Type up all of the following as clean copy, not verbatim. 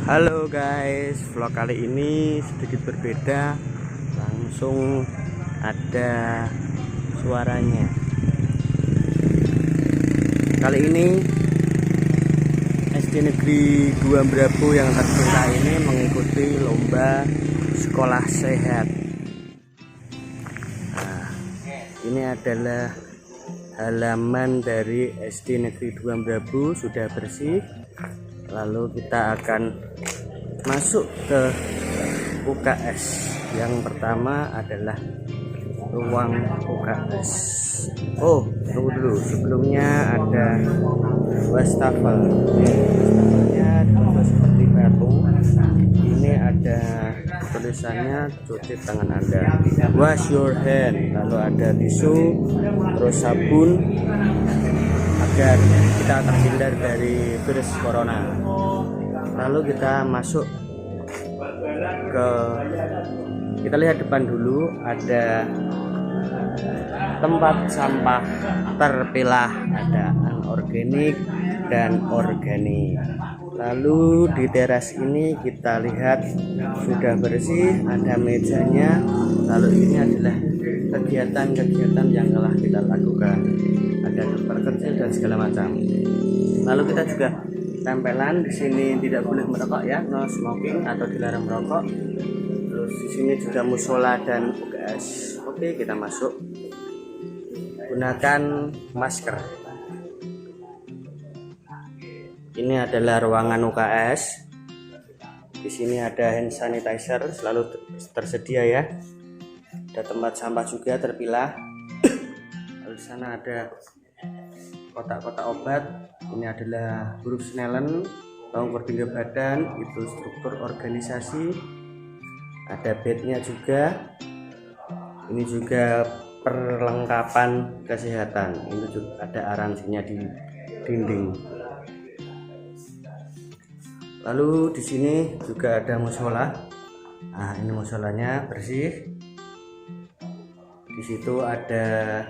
Halo guys, vlog kali ini sedikit berbeda. Langsung ada suaranya. Kali ini SD Negeri 2 Merabu yang tercinta ini mengikuti lomba sekolah sehat. Nah, ini adalah halaman dari SD Negeri 2 Merabu, sudah bersih. Lalu kita akan masuk ke UKS. Yang pertama adalah ruang UKS. Oh, tunggu dulu, sebelumnya ada wastafel. Wastafelnya dibuat seperti batu. Ini ada tulisannya cuci tangan Anda, wash your hand. Lalu ada tisu, terus sabun, agar kita terhindar dari virus corona. Lalu kita masuk ke, kita lihat depan dulu, ada tempat sampah terpilah, ada anorganik dan organik. Lalu di teras ini kita lihat sudah bersih, ada mejanya. Lalu ini adalah kegiatan-kegiatan yang telah kita lakukan, ada dokter kecil dan segala macam. Lalu kita juga tempelan di sini tidak boleh merokok ya, no smoking atau dilarang merokok. Terus di sini juga musola dan UKS. Oke, kita masuk. Gunakan masker. Ini adalah ruangan UKS. Di sini ada hand sanitizer selalu tersedia ya. Ada tempat sampah juga terpilah. Lalu di sana ada kotak-kotak obat. Ini adalah huruf Snellen, longkor tinggi badan, itu struktur organisasi. Ada bednya juga. Ini juga perlengkapan kesehatan. Ini juga ada aransinya di dinding. Lalu di sini juga ada musola. Nah, ini musolanya bersih. Di situ ada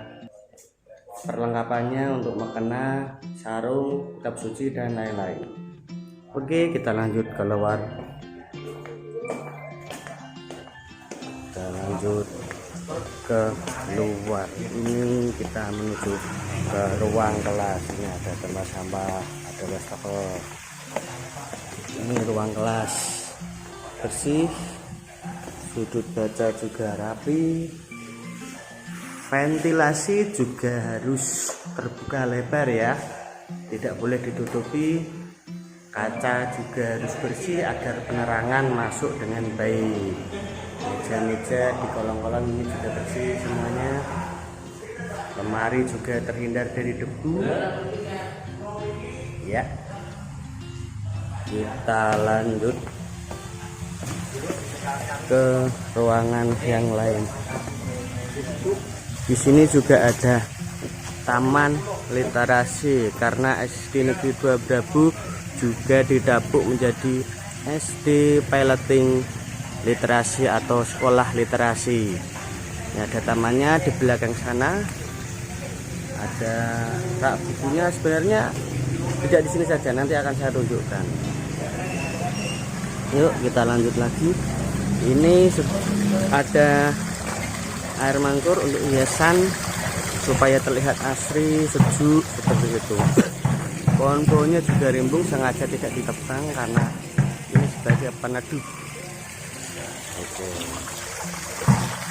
perlengkapannya untuk mukena, sarung, kitab suci dan lain-lain. Oke, kita lanjut keluar. Kita lanjut ke luar. Ini kita menuju ke ruang kelas. Ini ada tempat sampah, ada wastafel. Ini ruang kelas bersih, sudut baca juga rapi, ventilasi juga harus terbuka lebar ya, tidak boleh ditutupi. Kaca juga harus bersih agar penerangan masuk dengan baik. Meja-meja di kolong-kolong ini juga bersih semuanya. Lemari juga terhindar dari debu ya. Kita lanjut ke ruangan yang lain. Di sini juga ada taman literasi, karena SD Negeri 2 Merabu juga didapuk menjadi SD Piloting Literasi atau sekolah literasi. Ini ada tamannya di belakang sana. Ada rak bukunya, sebenarnya tidak di sini saja, nanti akan saya tunjukkan. Yuk kita lanjut lagi. Ini ada air mangkuk untuk hiasan supaya terlihat asri, sejuk seperti itu. Pohon-pohonnya juga rimbung, sengaja tidak ditebang karena ini sebagai peneduh. Oke.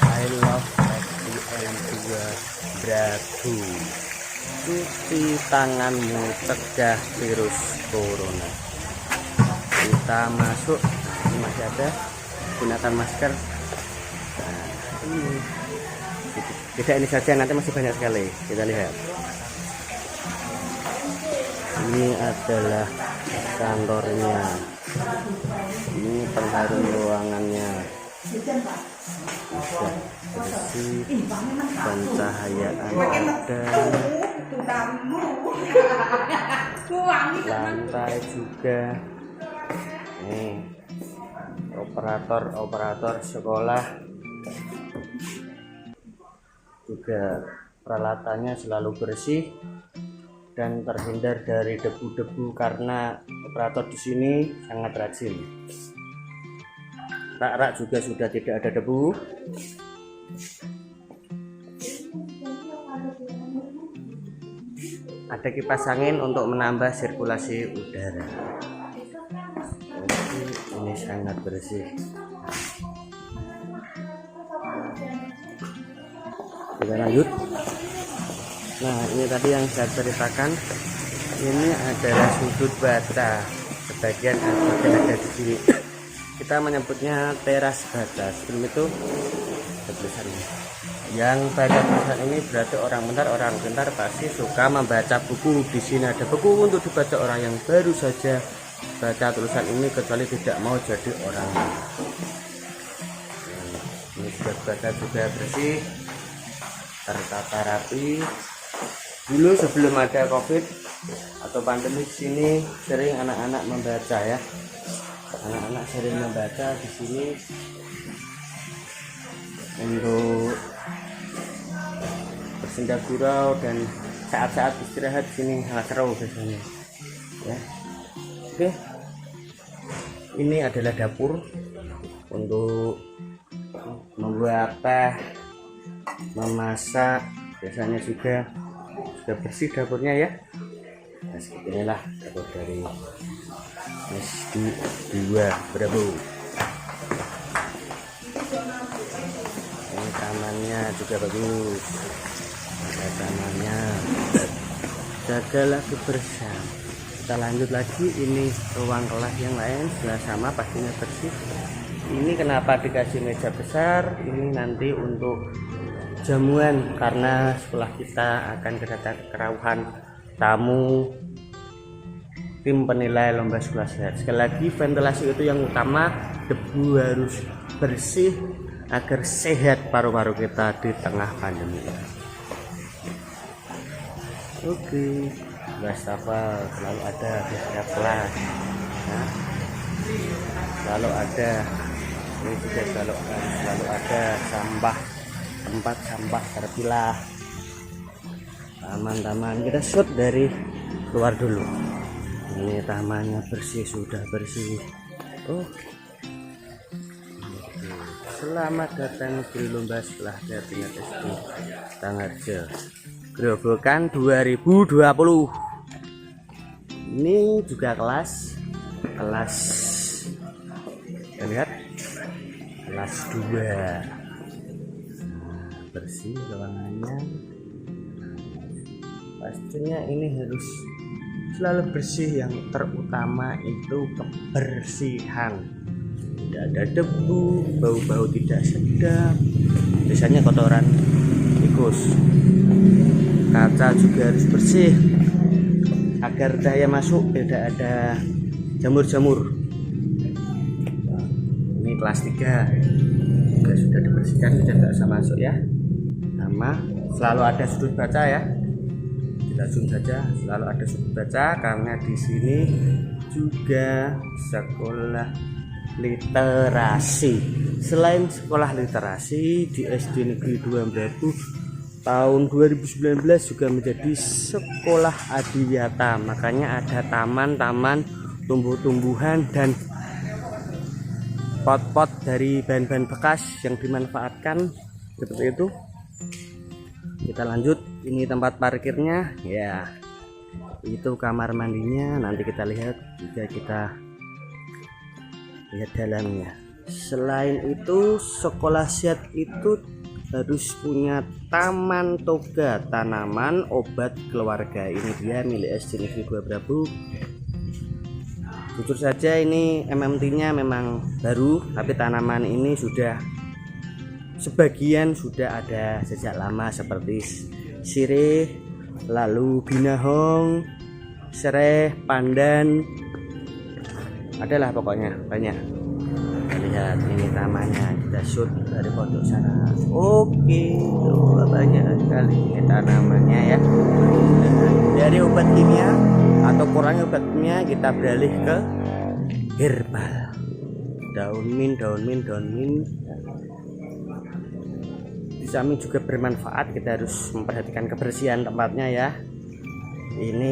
I love SDN 2 Merabu. Cuci tanganmu, cegah virus corona. Kita masuk, ini masih ada, gunakan masker. Nah, ini tidak ini saja, nanti masih banyak sekali. Kita lihat. Ini adalah kantornya. Ini pengharum ruangannya. Sudah bersih, pencahayaan ada. Lantai juga. Nih, operator sekolah juga peralatannya selalu bersih. dan terhindar dari debu-debu karena operator di sini sangat rajin. Rak-rak juga sudah tidak ada debu. Ada kipas angin untuk menambah sirkulasi udara. Oke, ini sangat bersih. Kita lanjut. Nah, ini tadi yang saya ceritakan, ini adalah sudut baca. Sebagian ada di sini. Kita menyebutnya teras baca. Sebelum itu tulisannya. Yang baca tulisan ini berarti orang pintar pasti suka membaca buku. Di sini ada buku untuk dibaca orang yang baru saja baca tulisan ini, kecuali tidak mau jadi orang. Ini sudah baca juga bersih, tertata rapi. Dulu sebelum ada COVID atau pandemi, sini sering anak-anak membaca ya. Anak-anak sering membaca di sini untuk bersenda gurau dan saat-saat istirahat sini sangat seru biasanya. Ya. Oke. Ini adalah dapur untuk membuat teh, memasak, biasanya juga sudah bersih dapurnya ya. Nah, inilah dapur dari SD2 Bravo. Ini tamannya juga bagus, ada tamannya. Jagalah kebersihan. Kita lanjut lagi, ini ruang kelas yang lain sudah sama, pastinya bersih. Ini kenapa dikasih meja besar? Ini nanti untuk jamuan, karena sekolah kita akan kedatangan tamu tim penilai lomba sekolah sehat. Sekali lagi, ventilasi itu yang utama, debu harus bersih agar sehat paru-paru kita di tengah pandemi. Oke, wastafel selalu ada di setiap kelas. Nah, selalu ada. Ini juga selalu ada sampah, tempat sampah terpilah. Taman-taman kita shoot dari luar dulu. Ini tamannya bersih, sudah bersih. Oke. Selamat datang di lomba sekolah sehat tingkat SD Tangharjo Grobogan 2020. Ini juga kelas kita lihat kelas 2. Bersih ruangannya. Pastinya ini harus selalu bersih, yang terutama itu kebersihan. Tidak ada debu, bau-bau tidak sedap, biasanya kotoran tikus. Kaca juga harus bersih agar cahaya masuk, tidak ada jamur-jamur. Ini kelas 3 juga sudah dibersihkan, tidak bisa masuk ya. Sama, selalu ada sudut baca ya. Kita zoom saja, selalu ada sudut baca karena di sini juga sekolah literasi. Selain sekolah literasi, di SD Negeri 2 Bravo tahun 2019 juga menjadi sekolah adiwiyata. Makanya ada taman-taman tumbuh-tumbuhan dan pot-pot dari bahan-bahan bekas yang dimanfaatkan seperti itu. Kita lanjut, ini tempat parkirnya ya, itu kamar mandinya. Nanti kita lihat juga, kita lihat dalamnya. Selain itu, sekolah sehat itu harus punya taman toga, tanaman obat keluarga. Ini dia milik SD Negeri 2 Bravo. Jujur saja ini MMT-nya memang baru, tapi tanaman ini sudah sebagian sudah ada sejak lama, seperti sirih, lalu binahong, sereh, pandan, adalah pokoknya banyak. Kita lihat ini tamannya, kita shoot dari pojok sana. Oke, tuh banyak sekali ini tanamannya ya. Dari obat kimia atau kurangnya obat kimia, kita beralih ke herbal. Daun mint. Di samping juga bermanfaat, kita harus memperhatikan kebersihan tempatnya ya. Ini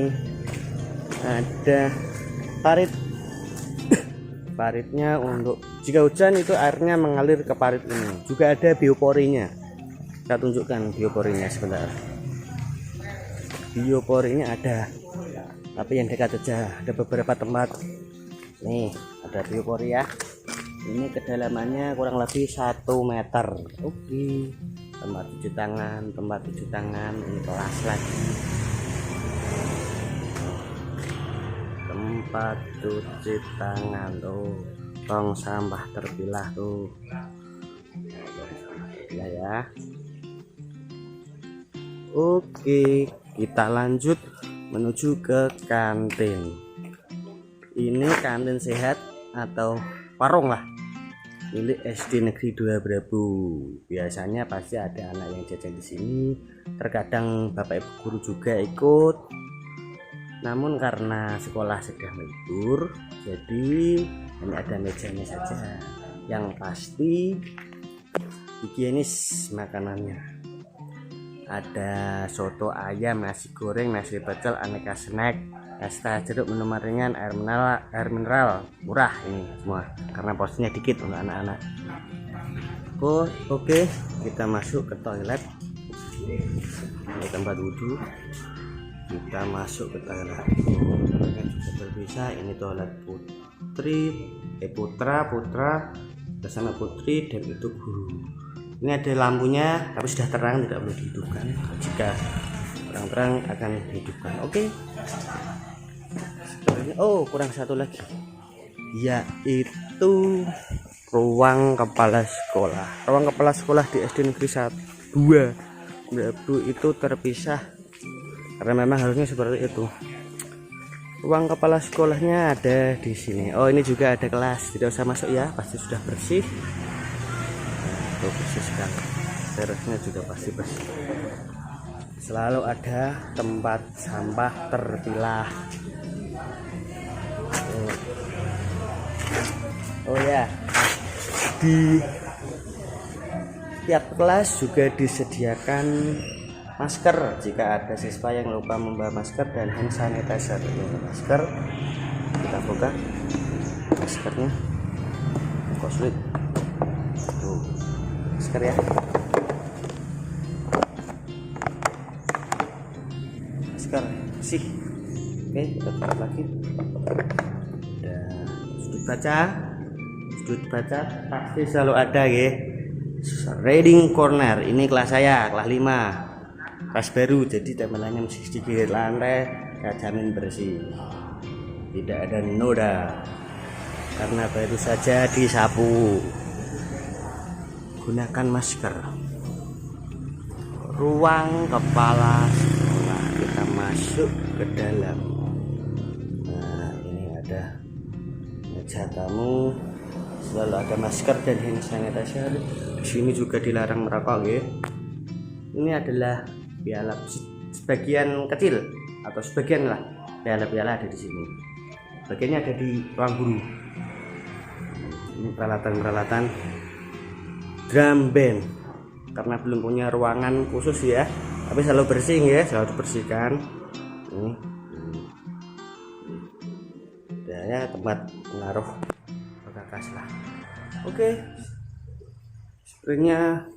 ada parit. Paritnya untuk jika hujan itu airnya mengalir ke parit ini. Juga ada bioporinya. Kita tunjukkan bioporinya sebentar. Bioporinya ada, tapi yang dekat aja. Ada beberapa tempat. Nih ada biopori ya. Ini kedalamannya kurang lebih 1 meter. Oke. Tempat cuci tangan, ini kelas lagi. Tempat cuci tangan tuh, tong sampah terpilah tuh. Ya. Oke, kita lanjut menuju ke kantin. Ini kantin sehat atau warung lah, milik SD Negeri 2 Brabu. Biasanya pasti ada anak yang jajan di sini. Terkadang bapak ibu guru juga ikut. Namun karena sekolah sedang libur, jadi hanya ada mejanya saja. Yang pasti higienis makanannya. Ada soto ayam, nasi goreng, nasi pecel, aneka snack, es teh jeruk, minuman ringan, air mineral murah ini semua karena porsinya dikit untuk anak-anak. Oke, kita masuk ke toilet. Ini tempat wudhu. Kita masuk ke toilet. Toiletnya juga terpisah. Ini toilet putra, bersama putri, dan itu guru. Ini ada lampunya, tapi sudah terang, tidak perlu dihidupkan. Jika terang-terang akan dihidupkan. Oke. Oh, kurang satu lagi, yaitu ruang kepala sekolah. Ruang kepala sekolah di SD Negeri 2 Brabu itu terpisah karena memang harusnya seperti itu. Ruang kepala sekolahnya ada di sini. Oh, ini juga ada kelas, tidak usah masuk ya, pasti sudah bersih. Nah, bersih sekali. Terusnya juga pasti bersih. Selalu ada tempat sampah terpilah. Oh ya, di tiap kelas juga disediakan masker jika ada siswa yang lupa membawa masker dan hand sanitizer. Ini masker, kita buka maskernya. Kok sulit? Tuh, masker ya. Masker sih. Oke, kita buka lagi. Sudut baca pasti selalu ada ya. Reading corner, ini kelas saya, kelas 5, kelas baru, jadi tempelannya masih sedikit. Lantai saya jamin bersih, tidak ada noda karena baru saja disapu. Gunakan masker. Ruang kepala sekolah, kita masuk ke dalam. Nah, ini ada meja tamu, selalu ada masker dan hand sanitizer. Di sini juga dilarang merokok ya. Ini adalah piala, sebagian kecil atau sebagian lah piala-piala ada di sini. Bagiannya ada di ruang guru. Ini peralatan drum band, karena belum punya ruangan khusus ya, tapi selalu bersih ya, selalu dibersihkan. Ini ya, tempat menaruh perkakas lah. Oke, sebenarnya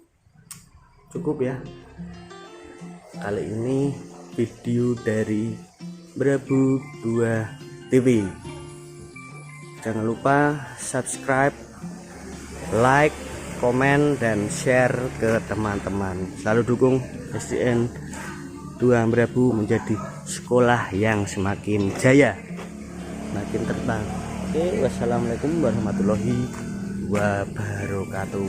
cukup ya kali ini video dari Brabu 2 TV. Jangan lupa subscribe, like, komen, dan share ke teman-teman. Selalu dukung SDN 2 Brabu menjadi sekolah yang semakin jaya, makin terbang. Oke, wassalamualaikum warahmatullahi wabarakatuh.